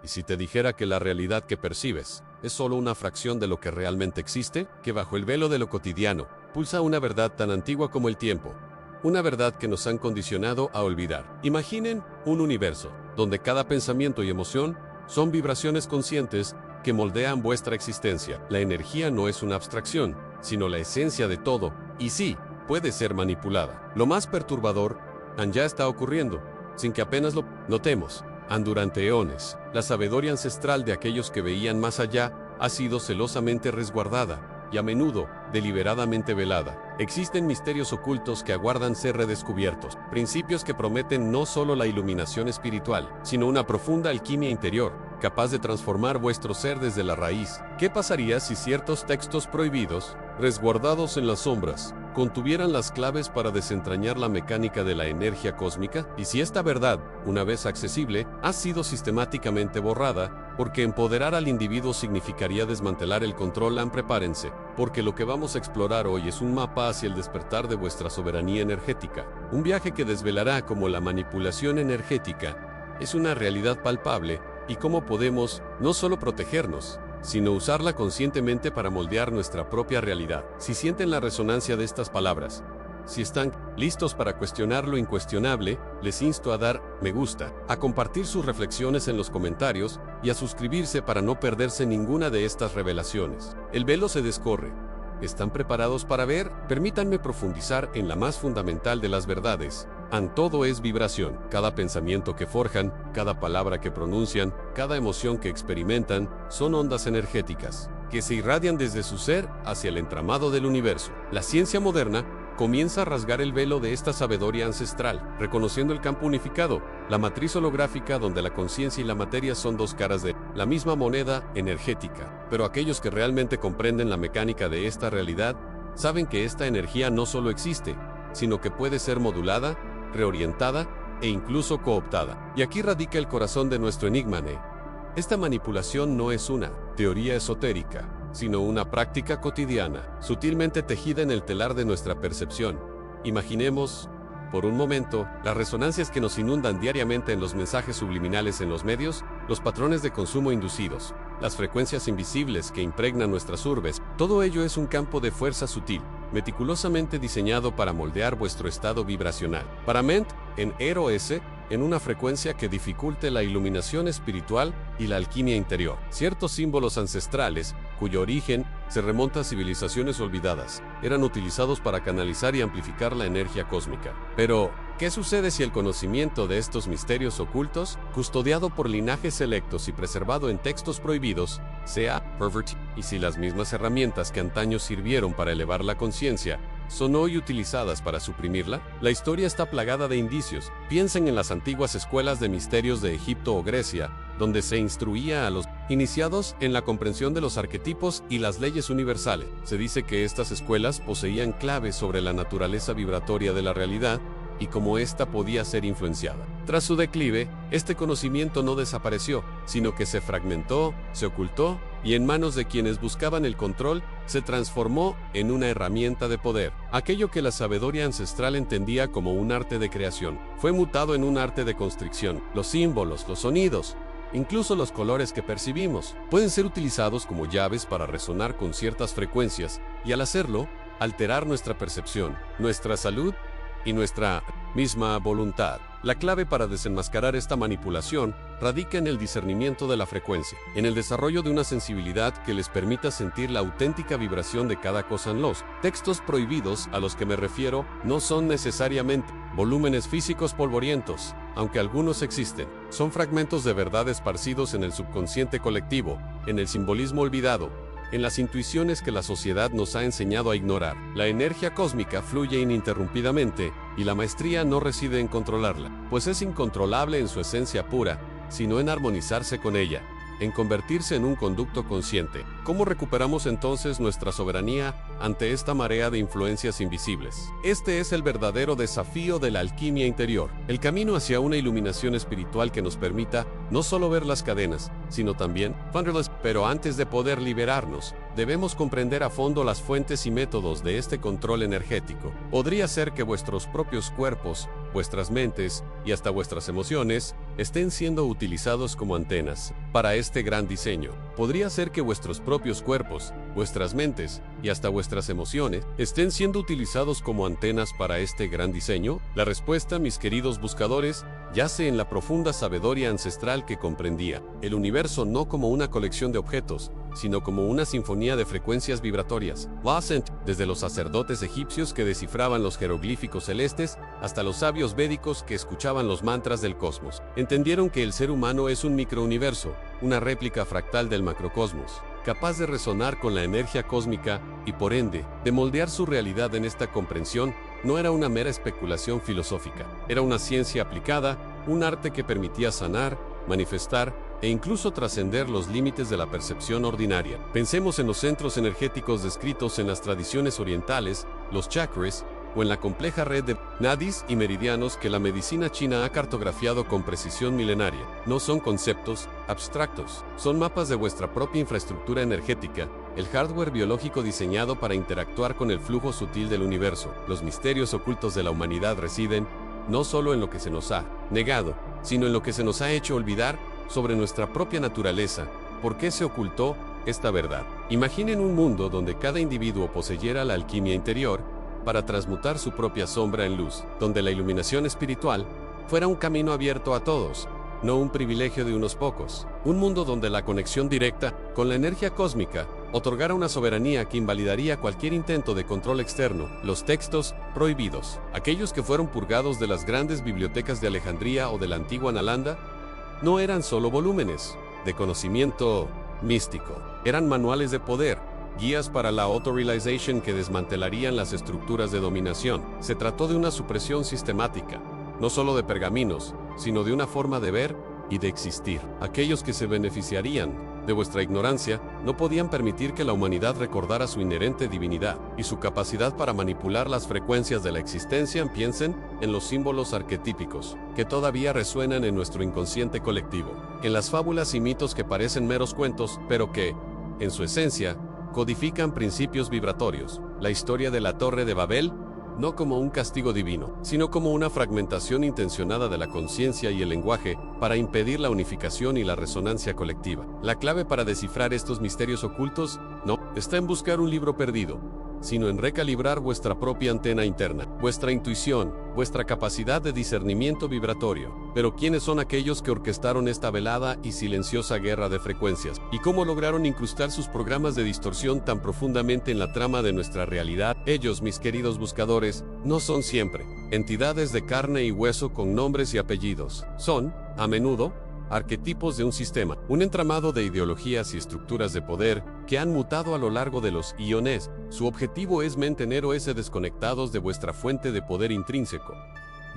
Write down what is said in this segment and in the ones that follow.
¿Y si te dijera que la realidad que percibes es solo una fracción de lo que realmente existe? Que bajo el velo de lo cotidiano pulsa una verdad tan antigua como el tiempo. Una verdad que nos han condicionado a olvidar. Imaginen un universo donde cada pensamiento y emoción son vibraciones conscientes que moldean vuestra existencia. La energía no es una abstracción, sino la esencia de todo, y sí, puede ser manipulada. Lo más perturbador ya está ocurriendo, sin que apenas lo notemos. Durante eones, la sabiduría ancestral de aquellos que veían más allá ha sido celosamente resguardada y a menudo deliberadamente velada. Existen misterios ocultos que aguardan ser redescubiertos, principios que prometen no solo la iluminación espiritual, sino una profunda alquimia interior, capaz de transformar vuestro ser desde la raíz. ¿Qué pasaría si ciertos textos prohibidos, resguardados en las sombras, contuvieran las claves para desentrañar la mecánica de la energía cósmica? Y si esta verdad, una vez accesible, ha sido sistemáticamente borrada, porque empoderar al individuo significaría desmantelar el control. Prepárense, porque lo que vamos a explorar hoy es un mapa hacia el despertar de vuestra soberanía energética. Un viaje que desvelará cómo la manipulación energética es una realidad palpable y cómo podemos no solo protegernos, sino usarla conscientemente para moldear nuestra propia realidad. Si sienten la resonancia de estas palabras, si están listos para cuestionar lo incuestionable, les insto a dar me gusta, a compartir sus reflexiones en los comentarios y a suscribirse para no perderse ninguna de estas revelaciones. El velo se descorre. ¿Están preparados para ver? Permítanme profundizar en la más fundamental de las verdades. Todo es vibración. Cada pensamiento que forjan, cada palabra que pronuncian, cada emoción que experimentan, son ondas energéticas que se irradian desde su ser hacia el entramado del universo. La ciencia moderna comienza a rasgar el velo de esta sabiduría ancestral, reconociendo el campo unificado, la matriz holográfica donde la conciencia y la materia son dos caras de la misma moneda energética. Pero aquellos que realmente comprenden la mecánica de esta realidad, saben que esta energía no solo existe, sino que puede ser modulada, reorientada e incluso cooptada. Y aquí radica el corazón de nuestro enigma. Esta manipulación no es una teoría esotérica, sino una práctica cotidiana, sutilmente tejida en el telar de nuestra percepción. Imaginemos, por un momento, las resonancias que nos inundan diariamente en los mensajes subliminales en los medios, los patrones de consumo inducidos, las frecuencias invisibles que impregnan nuestras urbes. Todo ello es un campo de fuerza sutil, meticulosamente diseñado para moldear vuestro estado vibracional. Para Ment, en ROS, en una frecuencia que dificulte la iluminación espiritual y la alquimia interior. Ciertos símbolos ancestrales, cuyo origen se remonta a civilizaciones olvidadas, eran utilizados para canalizar y amplificar la energía cósmica. Pero, ¿qué sucede si el conocimiento de estos misterios ocultos, custodiado por linajes selectos y preservado en textos prohibidos, sea pervertido? Y si las mismas herramientas que antaño sirvieron para elevar la conciencia son hoy utilizadas para suprimirla? La historia está plagada de indicios. Piensen en las antiguas escuelas de misterios de Egipto o Grecia, donde se instruía a los iniciados en la comprensión de los arquetipos y las leyes universales. Se dice que estas escuelas poseían claves sobre la naturaleza vibratoria de la realidad y cómo ésta podía ser influenciada. Tras su declive, este conocimiento no desapareció, sino que se fragmentó, se ocultó y en manos de quienes buscaban el control, se transformó en una herramienta de poder. Aquello que la sabiduría ancestral entendía como un arte de creación, fue mutado en un arte de constricción. Los símbolos, los sonidos, incluso los colores que percibimos, pueden ser utilizados como llaves para resonar con ciertas frecuencias y al hacerlo, alterar nuestra percepción, nuestra salud y nuestra misma voluntad. La clave para desenmascarar esta manipulación radica en el discernimiento de la frecuencia, en el desarrollo de una sensibilidad que les permita sentir la auténtica vibración de cada cosa. Los textos prohibidos a los que me refiero no son necesariamente volúmenes físicos polvorientos, aunque algunos existen. Son fragmentos de verdad esparcidos en el subconsciente colectivo, en el simbolismo olvidado, en las intuiciones que la sociedad nos ha enseñado a ignorar. La energía cósmica fluye ininterrumpidamente y la maestría no reside en controlarla, pues es incontrolable en su esencia pura, sino en armonizarse con ella, en convertirse en un conducto consciente. ¿Cómo recuperamos entonces nuestra soberanía ante esta marea de influencias invisibles? Este es el verdadero desafío de la alquimia interior, el camino hacia una iluminación espiritual que nos permita no solo ver las cadenas, sino también fundirlas. Pero antes de poder liberarnos, debemos comprender a fondo las fuentes y métodos de este control energético. Podría ser que vuestros propios cuerpos vuestras mentes y hasta vuestras emociones estén siendo utilizados como antenas para este gran diseño. ¿Podría ser que vuestros propios cuerpos, vuestras mentes y hasta vuestras emociones estén siendo utilizados como antenas para este gran diseño? La respuesta, mis queridos buscadores, yace en la profunda sabiduría ancestral que comprendía el universo no como una colección de objetos, sino como una sinfonía de frecuencias vibratorias. Desde los sacerdotes egipcios que descifraban los jeroglíficos celestes hasta los sabios védicos que escuchaban los mantras del cosmos, entendieron que el ser humano es un microuniverso, una réplica fractal del macrocosmos, capaz de resonar con la energía cósmica y, por ende, de moldear su realidad. En esta comprensión no era una mera especulación filosófica, era una ciencia aplicada, un arte que permitía sanar, manifestar e incluso trascender los límites de la percepción ordinaria. Pensemos en los centros energéticos descritos en las tradiciones orientales, los chakras, o en la compleja red de nadis y meridianos que la medicina china ha cartografiado con precisión milenaria. No son conceptos abstractos, son mapas de vuestra propia infraestructura energética, el hardware biológico diseñado para interactuar con el flujo sutil del universo. Los misterios ocultos de la humanidad residen no solo en lo que se nos ha negado, sino en lo que se nos ha hecho olvidar sobre nuestra propia naturaleza. ¿Por qué se ocultó esta verdad? Imaginen un mundo donde cada individuo poseyera la alquimia interior para transmutar su propia sombra en luz, donde la iluminación espiritual fuera un camino abierto a todos, no un privilegio de unos pocos. Un mundo donde la conexión directa con la energía cósmica otorgara una soberanía que invalidaría cualquier intento de control externo. Los textos prohibidos, aquellos que fueron purgados de las grandes bibliotecas de Alejandría o de la antigua Nalanda, no eran solo volúmenes de conocimiento místico, eran manuales de poder, guías para la auto-realization que desmantelarían las estructuras de dominación. Se trató de una supresión sistemática, no solo de pergaminos, sino de una forma de ver y de existir. Aquellos que se beneficiarían de vuestra ignorancia no podían permitir que la humanidad recordara su inherente divinidad y su capacidad para manipular las frecuencias de la existencia. Piensen en los símbolos arquetípicos que todavía resuenan en nuestro inconsciente colectivo, en las fábulas y mitos que parecen meros cuentos, pero que, en su esencia, codifican principios vibratorios. La historia de la Torre de Babel, no como un castigo divino, sino como una fragmentación intencionada de la conciencia y el lenguaje para impedir la unificación y la resonancia colectiva. La clave para descifrar estos misterios ocultos no está en buscar un libro perdido, sino en recalibrar vuestra propia antena interna, vuestra intuición, vuestra capacidad de discernimiento vibratorio. Pero ¿quiénes son aquellos que orquestaron esta velada y silenciosa guerra de frecuencias? ¿Y cómo lograron incrustar sus programas de distorsión tan profundamente en la trama de nuestra realidad? Ellos, mis queridos buscadores, no son siempre entidades de carne y hueso con nombres y apellidos. Son, a menudo, arquetipos de un sistema, un entramado de ideologías y estructuras de poder que han mutado a lo largo de los iones. Su objetivo es manteneros desconectados de vuestra fuente de poder intrínseco,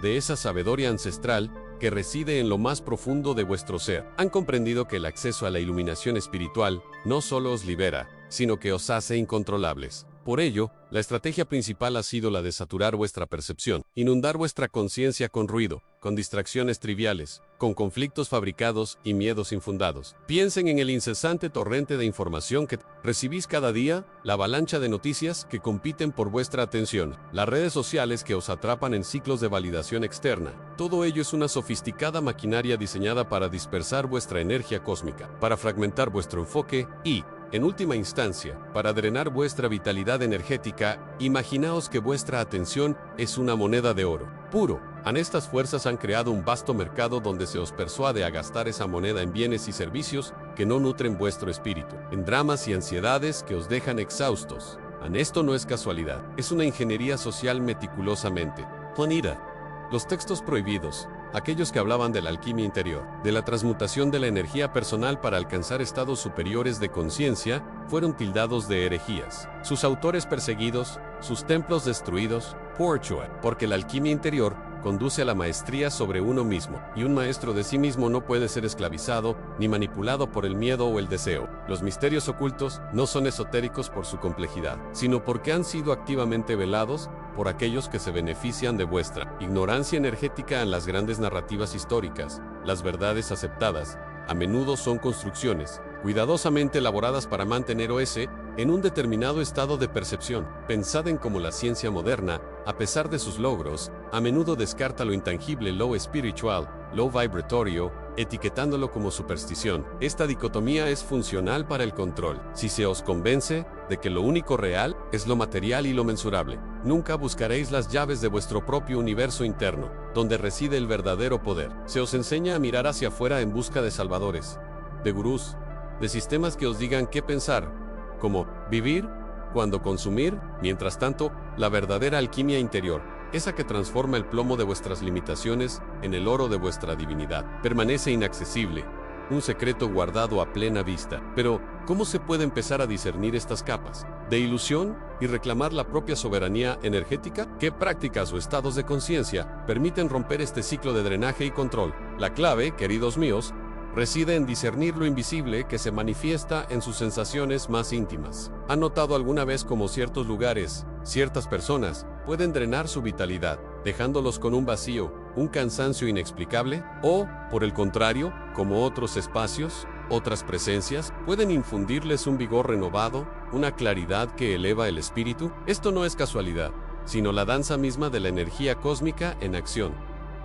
de esa sabiduría ancestral que reside en lo más profundo de vuestro ser. Han comprendido que el acceso a la iluminación espiritual no solo os libera, sino que os hace incontrolables. Por ello, la estrategia principal ha sido la de saturar vuestra percepción, inundar vuestra conciencia con ruido, con distracciones triviales, con conflictos fabricados y miedos infundados. Piensen en el incesante torrente de información que recibís cada día, la avalancha de noticias que compiten por vuestra atención, las redes sociales que os atrapan en ciclos de validación externa. Todo ello es una sofisticada maquinaria diseñada para dispersar vuestra energía cósmica, para fragmentar vuestro enfoque y, en última instancia, para drenar vuestra vitalidad energética. Imaginaos que vuestra atención es una moneda de oro puro. Estas fuerzas han creado un vasto mercado donde se os persuade a gastar esa moneda en bienes y servicios que no nutren vuestro espíritu, en dramas y ansiedades que os dejan exhaustos. Esto no es casualidad, es una ingeniería social meticulosamente planida. Los textos prohibidos, aquellos que hablaban de la alquimia interior, de la transmutación de la energía personal para alcanzar estados superiores de conciencia, fueron tildados de herejías. Sus autores perseguidos, sus templos destruidos, porque la alquimia interior conduce a la maestría sobre uno mismo, y un maestro de sí mismo no puede ser esclavizado ni manipulado por el miedo o el deseo. Los misterios ocultos no son esotéricos por su complejidad, sino porque han sido activamente velados por aquellos que se benefician de vuestra ignorancia energética. En las grandes narrativas históricas, las verdades aceptadas a menudo son construcciones cuidadosamente elaboradas para mantener en un determinado estado de percepción. Pensad en cómo la ciencia moderna a pesar de sus logros, a menudo descarta lo intangible, lo espiritual, lo vibratorio, etiquetándolo como superstición. Esta dicotomía es funcional para el control. Si se os convence de que lo único real es lo material y lo mensurable, nunca buscaréis las llaves de vuestro propio universo interno, donde reside el verdadero poder. Se os enseña a mirar hacia afuera en busca de salvadores, de gurús, de sistemas que os digan qué pensar, como vivir, cuándo consumir. Mientras tanto, la verdadera alquimia interior, esa que transforma el plomo de vuestras limitaciones en el oro de vuestra divinidad, permanece inaccesible, un secreto guardado a plena vista. Pero, ¿cómo se puede empezar a discernir estas capas de ilusión y reclamar la propia soberanía energética? ¿Qué prácticas o estados de conciencia permiten romper este ciclo de drenaje y control? La clave, queridos míos, reside en discernir lo invisible que se manifiesta en sus sensaciones más íntimas. ¿Han notado alguna vez cómo ciertos lugares, ciertas personas, pueden drenar su vitalidad, dejándolos con un vacío, un cansancio inexplicable? O, por el contrario, como otros espacios, otras presencias, pueden infundirles un vigor renovado, una claridad que eleva el espíritu? Esto no es casualidad, sino la danza misma de la energía cósmica en acción.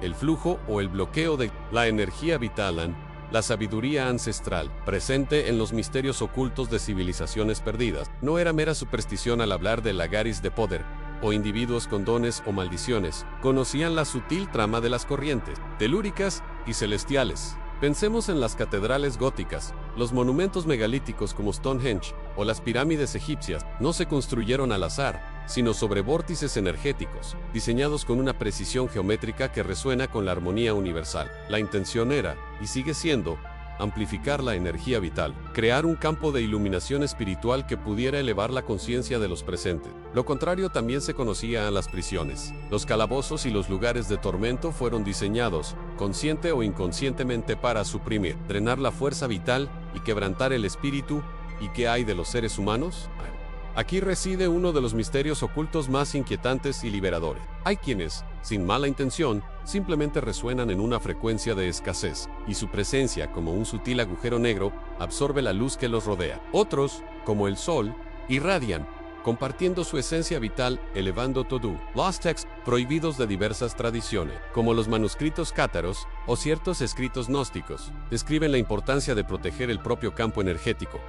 El flujo o el bloqueo de la energía vital, la sabiduría ancestral, presente en los misterios ocultos de civilizaciones perdidas, no era mera superstición al hablar de lagares de poder, o individuos con dones o maldiciones. Conocían la sutil trama de las corrientes, telúricas y celestiales. Pensemos en las catedrales góticas, los monumentos megalíticos como Stonehenge, o las pirámides egipcias. No se construyeron al azar, sino sobre vórtices energéticos, diseñados con una precisión geométrica que resuena con la armonía universal. La intención era, y sigue siendo, amplificar la energía vital, crear un campo de iluminación espiritual que pudiera elevar la conciencia de los presentes. Lo contrario también se conocía en las prisiones. Los calabozos y los lugares de tormento fueron diseñados, consciente o inconscientemente, para suprimir, drenar la fuerza vital y quebrantar el espíritu. ¿Y qué hay de los seres humanos? Aquí reside uno de los misterios ocultos más inquietantes y liberadores. Hay quienes, sin mala intención, simplemente resuenan en una frecuencia de escasez, y su presencia, como un sutil agujero negro, absorbe la luz que los rodea. Otros, como el sol, irradian, compartiendo su esencia vital, elevando todo. Los textos prohibidos de diversas tradiciones, como los manuscritos cátaros o ciertos escritos gnósticos, describen la importancia de proteger el propio campo energético,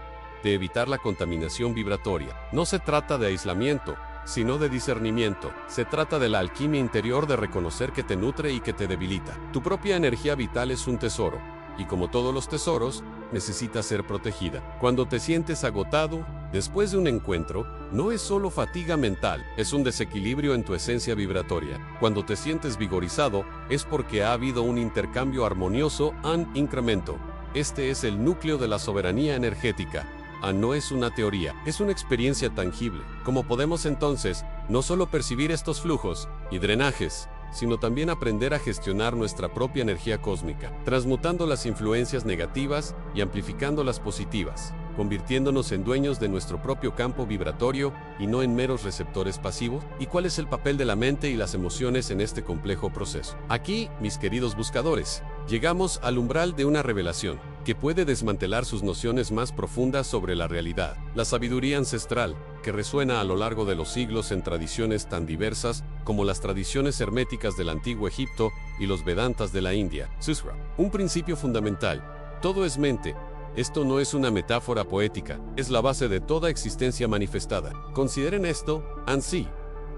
de evitar la contaminación vibratoria. No se trata de aislamiento, sino de discernimiento. Se trata de la alquimia interior, de reconocer que te nutre y que te debilita. Tu propia energía vital es un tesoro, y como todos los tesoros, necesita ser protegida. Cuando te sientes agotado, después de un encuentro, no es solo fatiga mental, es un desequilibrio en tu esencia vibratoria. Cuando te sientes vigorizado, es porque ha habido un intercambio armonioso, un incremento. Este es el núcleo de la soberanía energética. No es una teoría, es una experiencia tangible. ¿Cómo podemos entonces no solo percibir estos flujos y drenajes, sino también aprender a gestionar nuestra propia energía cósmica, transmutando las influencias negativas y amplificando las positivas, convirtiéndonos en dueños de nuestro propio campo vibratorio y no en meros receptores pasivos? ¿Y cuál es el papel de la mente y las emociones en este complejo proceso? Aquí, mis queridos buscadores, llegamos al umbral de una revelación que puede desmantelar sus nociones más profundas sobre la realidad. La sabiduría ancestral, que resuena a lo largo de los siglos en tradiciones tan diversas como las tradiciones herméticas del antiguo Egipto y los Vedantas de la India. Susra, un principio fundamental: todo es mente. Esto no es una metáfora poética, es la base de toda existencia manifestada. Consideren esto, ansí.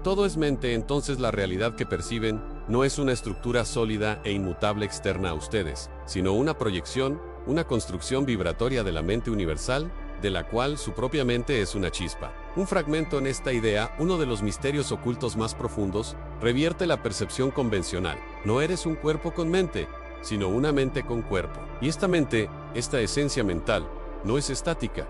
Todo es mente, entonces la realidad que perciben no es una estructura sólida e inmutable externa a ustedes, sino una proyección, una construcción vibratoria de la mente universal, de la cual su propia mente es una chispa. Un fragmento en esta idea, uno de los misterios ocultos más profundos, revierte la percepción convencional. No eres un cuerpo con mente, sino una mente con cuerpo. Y esta mente, esta esencia mental, no es estática.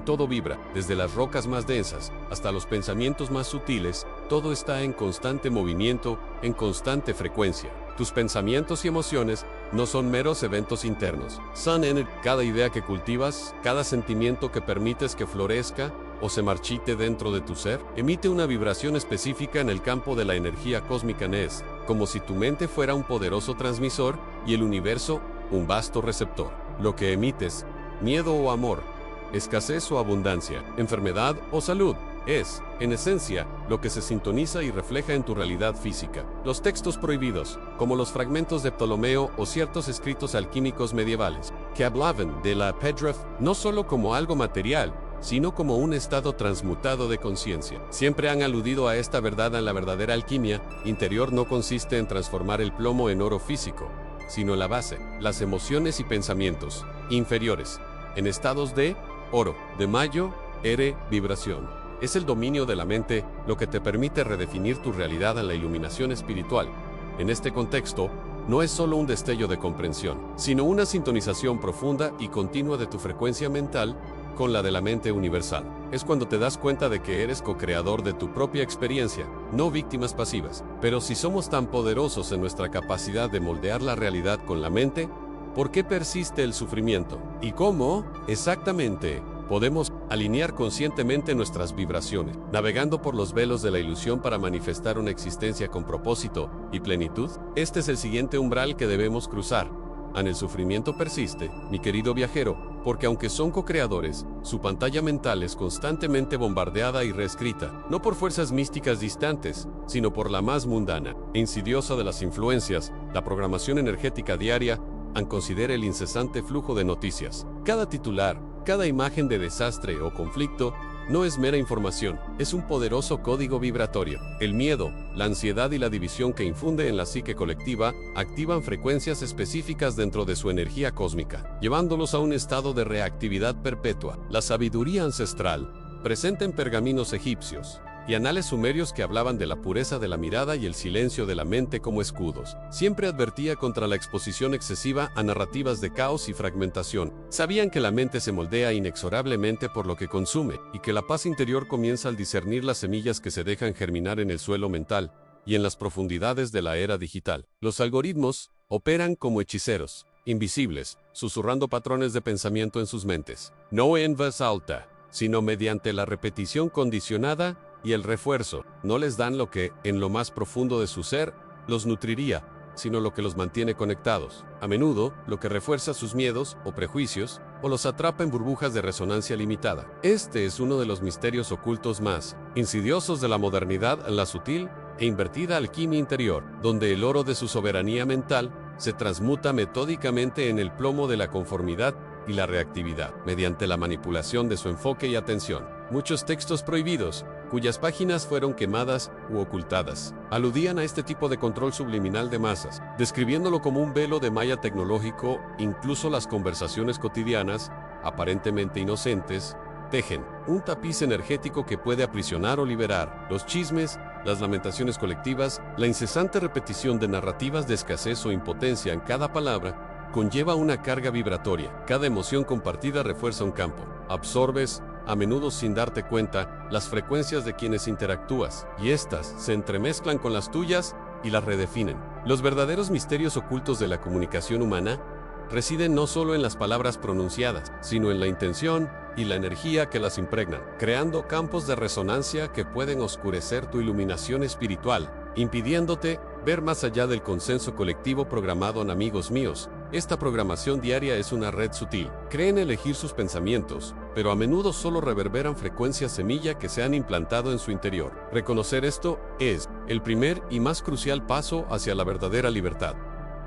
Todo vibra, desde las rocas más densas hasta los pensamientos más sutiles. Todo está en constante movimiento, en constante frecuencia. Tus pensamientos y emociones no son meros eventos internos. Son cada idea que cultivas, cada sentimiento que permites que florezca o se marchite dentro de tu ser, emite una vibración específica en el campo de la energía cósmica. Es como si tu mente fuera un poderoso transmisor y el universo un vasto receptor. Lo que emites, miedo o amor, escasez o abundancia, enfermedad o salud, Es, en esencia, lo que se sintoniza y refleja en tu realidad física. Los textos prohibidos, como los fragmentos de Ptolomeo o ciertos escritos alquímicos medievales, que hablaban de la Pedrath no solo como algo material, sino como un estado transmutado de conciencia. Siempre han aludido a esta verdad en la verdadera alquimia interior no consiste en transformar el plomo en oro físico, sino la base, las emociones y pensamientos inferiores, en estados de oro, de mayo, vibración. Es el dominio de la mente lo que te permite redefinir tu realidad en la iluminación espiritual. En este contexto, no es solo un destello de comprensión, sino una sintonización profunda y continua de tu frecuencia mental con la de la mente universal. Es cuando te das cuenta de que eres co-creador de tu propia experiencia, no víctimas pasivas. Pero si somos tan poderosos en nuestra capacidad de moldear la realidad con la mente, ¿por qué persiste el sufrimiento? ¿Y cómo, exactamente, podemos alinear conscientemente nuestras vibraciones, navegando por los velos de la ilusión para manifestar una existencia con propósito y plenitud? Este es el siguiente umbral que debemos cruzar. El sufrimiento persiste, mi querido viajero, porque aunque son co-creadores, su pantalla mental es constantemente bombardeada y reescrita, no por fuerzas místicas distantes, sino por la más mundana e insidiosa de las influencias, la programación energética diaria. Considera el incesante flujo de noticias. Cada titular, cada imagen de desastre o conflicto, no es mera información, es un poderoso código vibratorio. El miedo, la ansiedad y la división que infunde en la psique colectiva activan frecuencias específicas dentro de su energía cósmica, llevándolos a un estado de reactividad perpetua. La sabiduría ancestral, presente en pergaminos egipcios y anales sumerios que hablaban de la pureza de la mirada y el silencio de la mente como escudos, siempre advertía contra la exposición excesiva a narrativas de caos y fragmentación. Sabían que la mente se moldea inexorablemente por lo que consume, y que la paz interior comienza al discernir las semillas que se dejan germinar en el suelo mental y en las profundidades de la era digital. Los algoritmos operan como hechiceros, invisibles, susurrando patrones de pensamiento en sus mentes, no en voz alta, sino mediante la repetición condicionada y el refuerzo. No les dan lo que, en lo más profundo de su ser, los nutriría, sino lo que los mantiene conectados. A menudo, lo que refuerza sus miedos o prejuicios, o los atrapa en burbujas de resonancia limitada. Este es uno de los misterios ocultos más insidiosos de la modernidad, la sutil e invertida alquimia interior, donde el oro de su soberanía mental se transmuta metódicamente en el plomo de la conformidad y la reactividad, mediante la manipulación de su enfoque y atención. Muchos textos prohibidos, cuyas páginas fueron quemadas u ocultadas, aludían a este tipo de control subliminal de masas, describiéndolo como un velo de malla tecnológico. Incluso las conversaciones cotidianas, aparentemente inocentes, tejen un tapiz energético que puede aprisionar o liberar. Los chismes, las lamentaciones colectivas, la incesante repetición de narrativas de escasez o impotencia en cada palabra, conlleva una carga vibratoria. Cada emoción compartida refuerza un campo. Absorbes, a menudo sin darte cuenta, las frecuencias de quienes interactúas, y éstas se entremezclan con las tuyas y las redefinen. Los verdaderos misterios ocultos de la comunicación humana residen no solo en las palabras pronunciadas, sino en la intención y la energía que las impregnan, creando campos de resonancia que pueden oscurecer tu iluminación espiritual, impidiéndote ver más allá del consenso colectivo programado. Amigos míos, esta programación diaria es una red sutil. Creen elegir sus pensamientos, pero a menudo solo reverberan frecuencias semilla que se han implantado en su interior. Reconocer esto es el primer y más crucial paso hacia la verdadera libertad.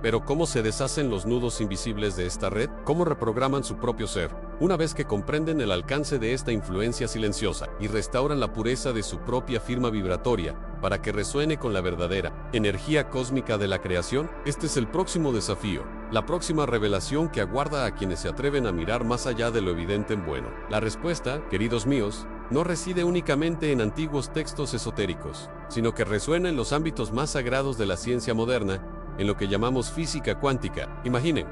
Pero ¿cómo se deshacen los nudos invisibles de esta red? ¿Cómo reprograman su propio ser? Una vez que comprenden el alcance de esta influencia silenciosa y restauran la pureza de su propia firma vibratoria para que resuene con la verdadera energía cósmica de la creación, este es el próximo desafío, la próxima revelación que aguarda a quienes se atreven a mirar más allá de lo evidente en bueno. La respuesta, queridos míos, no reside únicamente en antiguos textos esotéricos, sino que resuena en los ámbitos más sagrados de la ciencia moderna, en lo que llamamos física cuántica. Imaginen,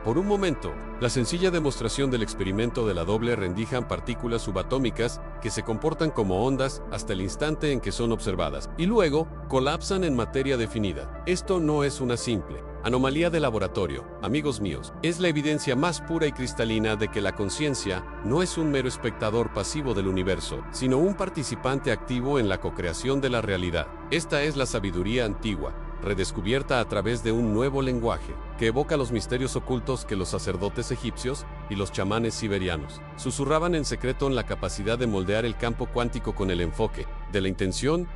por un momento, la sencilla demostración del experimento de la doble rendija en partículas subatómicas que se comportan como ondas hasta el instante en que son observadas, y luego colapsan en materia definida. Esto no es una simple anomalía de laboratorio, amigos míos, es la evidencia más pura y cristalina de que la conciencia no es un mero espectador pasivo del universo, sino un participante activo en la co-creación de la realidad. Esta es la sabiduría antigua, redescubierta a través de un nuevo lenguaje, que evoca los misterios ocultos que los sacerdotes egipcios y los chamanes siberianos susurraban en secreto en la capacidad de moldear el campo cuántico con el enfoque de la intención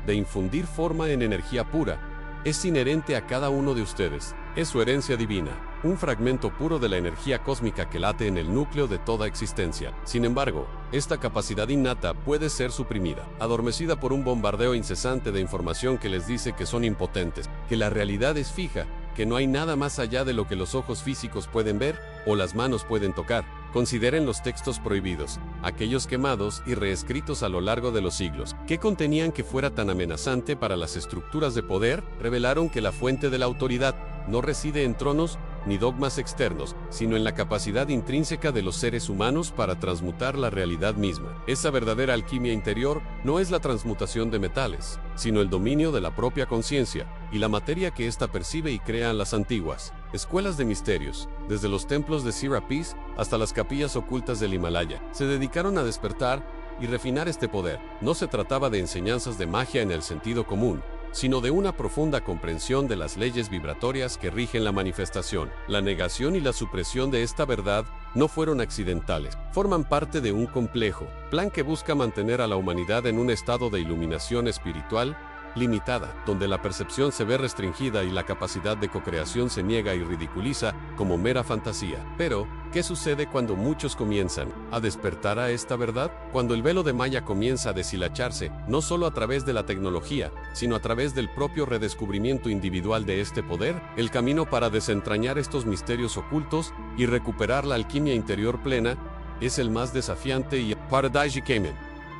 de infundir forma en energía pura. Es inherente a cada uno de ustedes. Es su herencia divina, un fragmento puro de la energía cósmica que late en el núcleo de toda existencia. Sin embargo, esta capacidad innata puede ser suprimida, adormecida por un bombardeo incesante de información que les dice que son impotentes, que la realidad es fija, que no hay nada más allá de lo que los ojos físicos pueden ver o las manos pueden tocar. Consideren los textos prohibidos, aquellos quemados y reescritos a lo largo de los siglos. ¿Qué contenían que fuera tan amenazante para las estructuras de poder? Revelaron que la fuente de la autoridad no reside en tronos ni dogmas externos, sino en la capacidad intrínseca de los seres humanos para transmutar la realidad misma. Esa verdadera alquimia interior no es la transmutación de metales, sino el dominio de la propia conciencia y la materia que ésta percibe y crean las antiguas escuelas de misterios, desde los templos de Serapis hasta las capillas ocultas del Himalaya, se dedicaron a despertar y refinar este poder. No se trataba de enseñanzas de magia en el sentido común, sino de una profunda comprensión de las leyes vibratorias que rigen la manifestación. La negación y la supresión de esta verdad no fueron accidentales, forman parte de un complejo plan que busca mantener a la humanidad en un estado de iluminación espiritual limitada, donde la percepción se ve restringida y la capacidad de cocreación se niega y ridiculiza como mera fantasía. Pero, ¿qué sucede cuando muchos comienzan a despertar a esta verdad? Cuando el velo de Maya comienza a deshilacharse, no solo a través de la tecnología, sino a través del propio redescubrimiento individual de este poder, el camino para desentrañar estos misterios ocultos y recuperar la alquimia interior plena es el más desafiante y Paradise Kamen,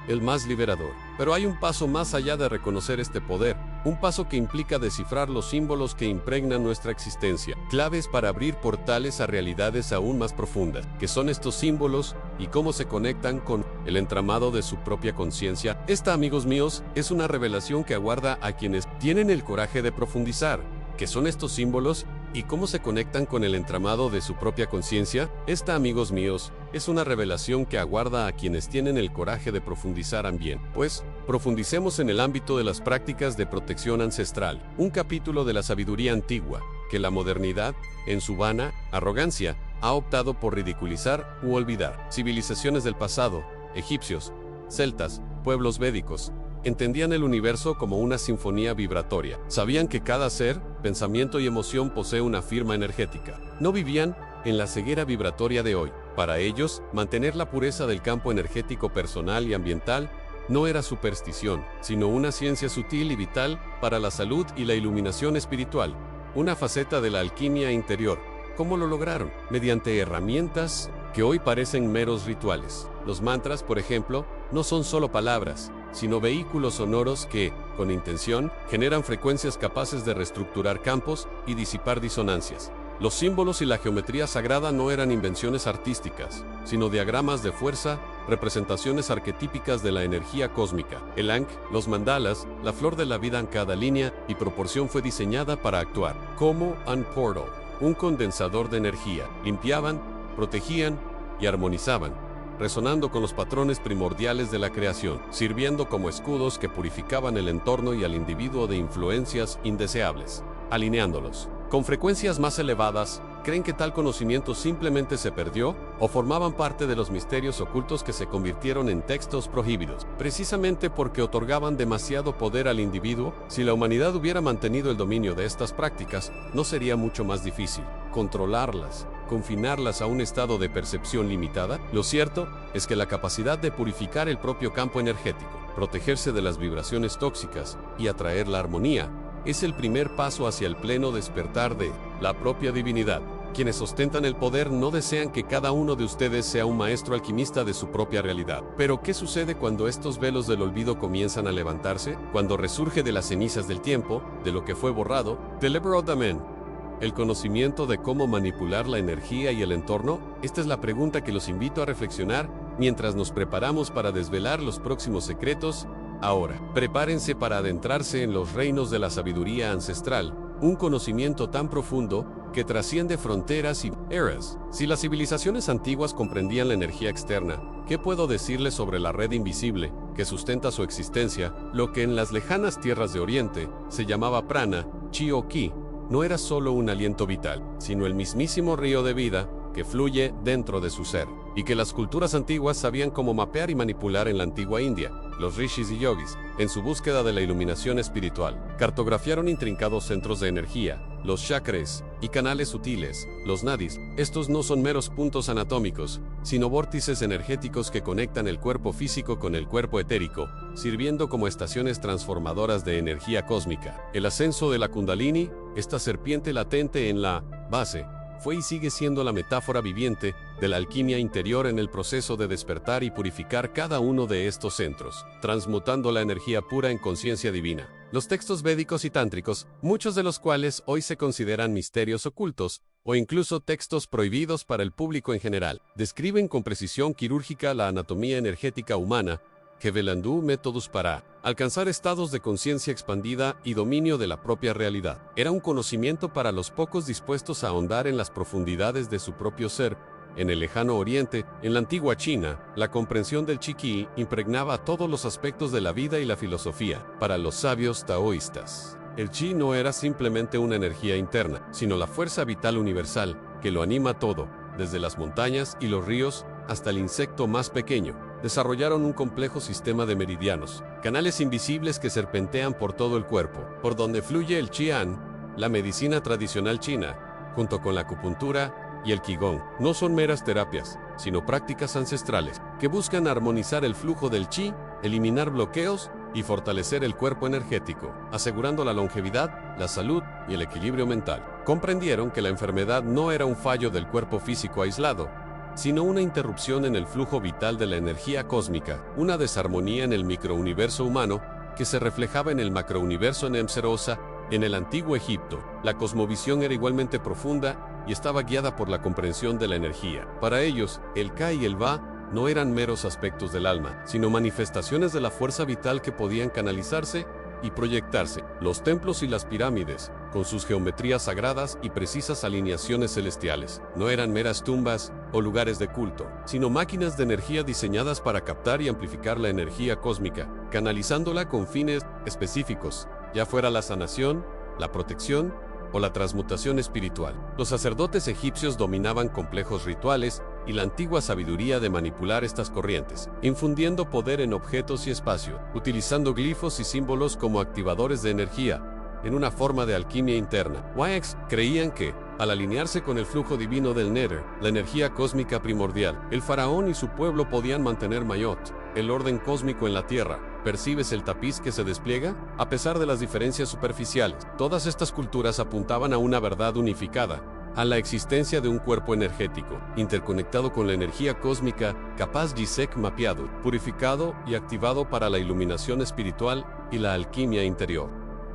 el más liberador. Pero hay un paso más allá de reconocer este poder, un paso que implica descifrar los símbolos que impregnan nuestra existencia, claves para abrir portales a realidades aún más profundas. ¿Qué son estos símbolos y cómo se conectan con el entramado de su propia conciencia? Esta, amigos míos, es una revelación que aguarda a quienes tienen el coraje de profundizar. ¿Qué son estos símbolos y cómo se conectan con el entramado de su propia conciencia? Esta, amigos míos, es una revelación que aguarda a quienes tienen el coraje de profundizar bien. Pues, profundicemos en el ámbito de las prácticas de protección ancestral, un capítulo de la sabiduría antigua, que la modernidad, en su vana arrogancia, ha optado por ridiculizar u olvidar. Civilizaciones del pasado, egipcios, celtas, pueblos védicos, entendían el universo como una sinfonía vibratoria. Sabían que cada ser, pensamiento y emoción posee una firma energética. No vivían en la ceguera vibratoria de hoy. Para ellos, mantener la pureza del campo energético personal y ambiental no era superstición, sino una ciencia sutil y vital para la salud y la iluminación espiritual, una faceta de la alquimia interior. ¿Cómo lo lograron? Mediante herramientas que hoy parecen meros rituales. Los mantras, por ejemplo, no son solo palabras, sino vehículos sonoros que, con intención, generan frecuencias capaces de reestructurar campos y disipar disonancias. Los símbolos y la geometría sagrada no eran invenciones artísticas, sino diagramas de fuerza, representaciones arquetípicas de la energía cósmica. El Ankh, los mandalas, la flor de la vida en cada línea y proporción fue diseñada para actuar como un portal, un condensador de energía. Limpiaban, protegían y armonizaban, resonando con los patrones primordiales de la creación, sirviendo como escudos que purificaban el entorno y al individuo de influencias indeseables, alineándolos. Con frecuencias más elevadas, ¿creen que tal conocimiento simplemente se perdió o formaban parte de los misterios ocultos que se convirtieron en textos prohibidos? Precisamente porque otorgaban demasiado poder al individuo, si la humanidad hubiera mantenido el dominio de estas prácticas, no sería mucho más difícil controlarlas, confinarlas a un estado de percepción limitada. Lo cierto es que la capacidad de purificar el propio campo energético, protegerse de las vibraciones tóxicas y atraer la armonía, es el primer paso hacia el pleno despertar de la propia divinidad. Quienes ostentan el poder no desean que cada uno de ustedes sea un maestro alquimista de su propia realidad. Pero ¿qué sucede cuando estos velos del olvido comienzan a levantarse? Cuando resurge de las cenizas del tiempo, de lo que fue borrado, deliberadamente, el conocimiento de cómo manipular la energía y el entorno. Esta es la pregunta que los invito a reflexionar mientras nos preparamos para desvelar los próximos secretos. Ahora, prepárense para adentrarse en los reinos de la sabiduría ancestral, un conocimiento tan profundo que trasciende fronteras y eras. Si las civilizaciones antiguas comprendían la energía externa, ¿qué puedo decirles sobre la red invisible que sustenta su existencia? Lo que en las lejanas tierras de Oriente se llamaba prana, chi o ki, no era solo un aliento vital, sino el mismísimo río de vida que fluye dentro de su ser, y que las culturas antiguas sabían cómo mapear y manipular en la antigua India. Los rishis y yogis, en su búsqueda de la iluminación espiritual, cartografiaron intrincados centros de energía, los chakras y canales sutiles, los nadis. Estos no son meros puntos anatómicos, sino vórtices energéticos que conectan el cuerpo físico con el cuerpo etérico, sirviendo como estaciones transformadoras de energía cósmica. El ascenso de la Kundalini, esta serpiente latente en la base, fue y sigue siendo la metáfora viviente de la alquimia interior en el proceso de despertar y purificar cada uno de estos centros, transmutando la energía pura en conciencia divina. Los textos védicos y tántricos, muchos de los cuales hoy se consideran misterios ocultos, o incluso textos prohibidos para el público en general, describen con precisión quirúrgica la anatomía energética humana, que velandú métodos para alcanzar estados de conciencia expandida y dominio de la propia realidad. Era un conocimiento para los pocos dispuestos a ahondar en las profundidades de su propio ser. En el lejano oriente, en la antigua China, la comprensión del Qi impregnaba todos los aspectos de la vida y la filosofía. Para los sabios taoístas, el Qi no era simplemente una energía interna, sino la fuerza vital universal que lo anima todo, desde las montañas y los ríos hasta el insecto más pequeño. Desarrollaron un complejo sistema de meridianos, canales invisibles que serpentean por todo el cuerpo, por donde fluye el Qian. La medicina tradicional china, junto con la acupuntura y el Qigong, no son meras terapias, sino prácticas ancestrales que buscan armonizar el flujo del Qi, eliminar bloqueos y fortalecer el cuerpo energético, asegurando la longevidad, la salud y el equilibrio mental. Comprendieron que la enfermedad no era un fallo del cuerpo físico aislado, sino una interrupción en el flujo vital de la energía cósmica, una desarmonía en el microuniverso humano que se reflejaba en el macrouniverso en Emserosa. En el antiguo Egipto, la cosmovisión era igualmente profunda y estaba guiada por la comprensión de la energía. Para ellos, el Ka y el Va no eran meros aspectos del alma, sino manifestaciones de la fuerza vital que podían canalizarse y proyectarse. Los templos y las pirámides, con sus geometrías sagradas y precisas alineaciones celestiales, no eran meras tumbas o lugares de culto, sino máquinas de energía diseñadas para captar y amplificar la energía cósmica, canalizándola con fines específicos, ya fuera la sanación, la protección o la transmutación espiritual. Los sacerdotes egipcios dominaban complejos rituales y la antigua sabiduría de manipular estas corrientes, infundiendo poder en objetos y espacio, utilizando glifos y símbolos como activadores de energía, en una forma de alquimia interna. Wayaks creían que, al alinearse con el flujo divino del Nether, la energía cósmica primordial, el faraón y su pueblo podían mantener Mayot, el orden cósmico en la tierra. ¿Percibes el tapiz que se despliega? A pesar de las diferencias superficiales, todas estas culturas apuntaban a una verdad unificada, a la existencia de un cuerpo energético, interconectado con la energía cósmica, capaz Gisek mapeado, purificado y activado para la iluminación espiritual y la alquimia interior.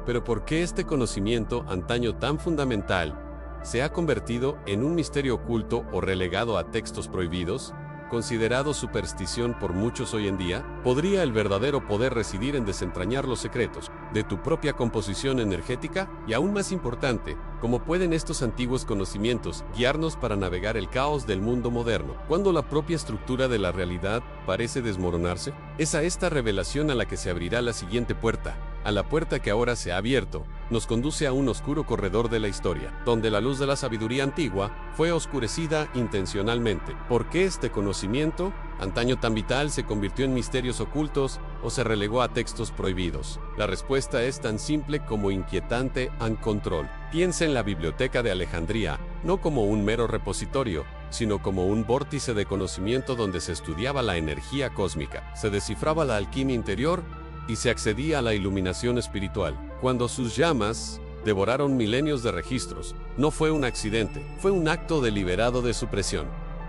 Pero ¿por qué este conocimiento, antaño tan fundamental, se ha convertido en un misterio oculto o relegado a textos prohibidos? Considerado superstición por muchos hoy en día, ¿podría el verdadero poder residir en desentrañar los secretos de tu propia composición energética? Y aún más importante, ¿cómo pueden estos antiguos conocimientos guiarnos para navegar el caos del mundo moderno, cuando la propia estructura de la realidad parece desmoronarse? Es a esta revelación a la que se abrirá la siguiente puerta. A la puerta que ahora se ha abierto, nos conduce a un oscuro corredor de la historia, donde la luz de la sabiduría antigua fue oscurecida intencionalmente. ¿Por qué este conocimiento, antaño tan vital, se convirtió en misterios ocultos o se relegó a textos prohibidos? La respuesta es tan simple como inquietante: and control. Piensa en la Biblioteca de Alejandría, no como un mero repositorio, sino como un vórtice de conocimiento donde se estudiaba la energía cósmica, se descifraba la alquimia interior y se accedía a la iluminación espiritual. Cuando sus llamas devoraron milenios de registros, no fue un accidente, fue un acto deliberado de supresión,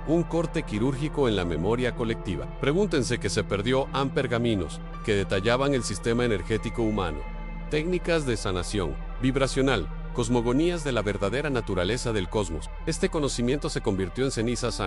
un corte quirúrgico en la memoria colectiva. Pregúntense que se perdió en pergaminos que detallaban el sistema energético humano, técnicas de sanación vibracional, cosmogonías de la verdadera naturaleza del cosmos. Este conocimiento se convirtió en cenizas.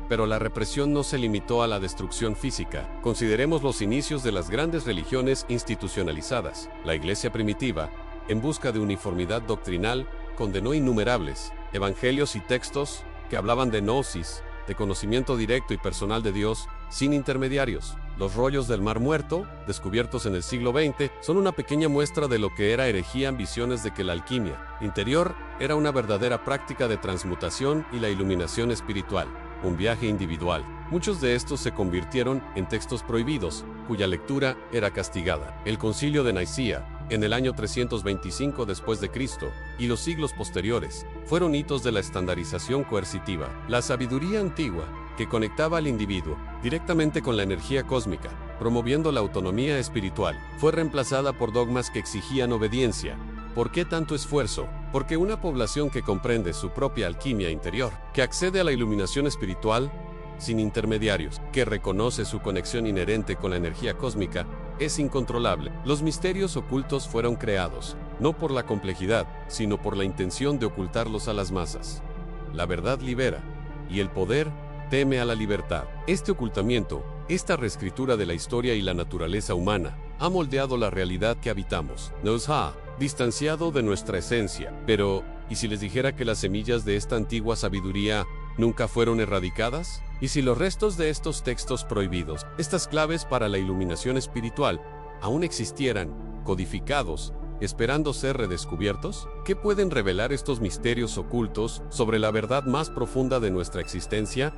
Pero la represión no se limitó a la destrucción física. Consideremos los inicios de las grandes religiones institucionalizadas. La iglesia primitiva, en busca de uniformidad doctrinal, condenó innumerables evangelios y textos que hablaban de gnosis, de conocimiento directo y personal de Dios, sin intermediarios. Los rollos del Mar Muerto, descubiertos en el siglo XX, son una pequeña muestra de lo que era herejía en visiones de que la alquimia interior era una verdadera práctica de transmutación y la iluminación espiritual, un viaje individual. Muchos de estos se convirtieron en textos prohibidos, cuya lectura era castigada. El Concilio de Nicea, en el año 325 después de Cristo, y los siglos posteriores, fueron hitos de la estandarización coercitiva. La sabiduría antigua, que conectaba al individuo directamente con la energía cósmica, promoviendo la autonomía espiritual, fue reemplazada por dogmas que exigían obediencia. ¿Por qué tanto esfuerzo? Porque una población que comprende su propia alquimia interior, que accede a la iluminación espiritual sin intermediarios, que reconoce su conexión inherente con la energía cósmica, es incontrolable. Los misterios ocultos fueron creados, no por la complejidad, sino por la intención de ocultarlos a las masas. La verdad libera, y el poder teme a la libertad. Este ocultamiento, esta reescritura de la historia y la naturaleza humana, ha moldeado la realidad que habitamos. Nos ha distanciado de nuestra esencia. Pero, ¿y si les dijera que las semillas de esta antigua sabiduría nunca fueron erradicadas? ¿Y si los restos de estos textos prohibidos, estas claves para la iluminación espiritual, aún existieran, codificados, esperando ser redescubiertos? ¿Qué pueden revelar estos misterios ocultos sobre la verdad más profunda de nuestra existencia?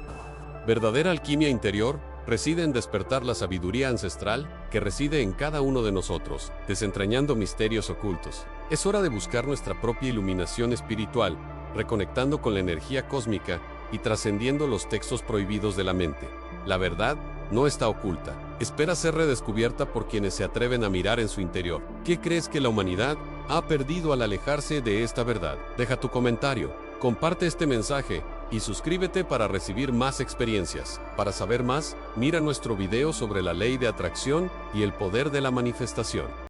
Verdadera alquimia interior reside en despertar la sabiduría ancestral que reside en cada uno de nosotros, desentrañando misterios ocultos. Es hora de buscar nuestra propia iluminación espiritual, reconectando con la energía cósmica y trascendiendo los textos prohibidos de la mente. La verdad no está oculta. Espera ser redescubierta por quienes se atreven a mirar en su interior. ¿Qué crees que la humanidad ha perdido al alejarse de esta verdad? Deja tu comentario, comparte este mensaje y suscríbete para recibir más experiencias. Para saber más, mira nuestro video sobre la ley de atracción y el poder de la manifestación.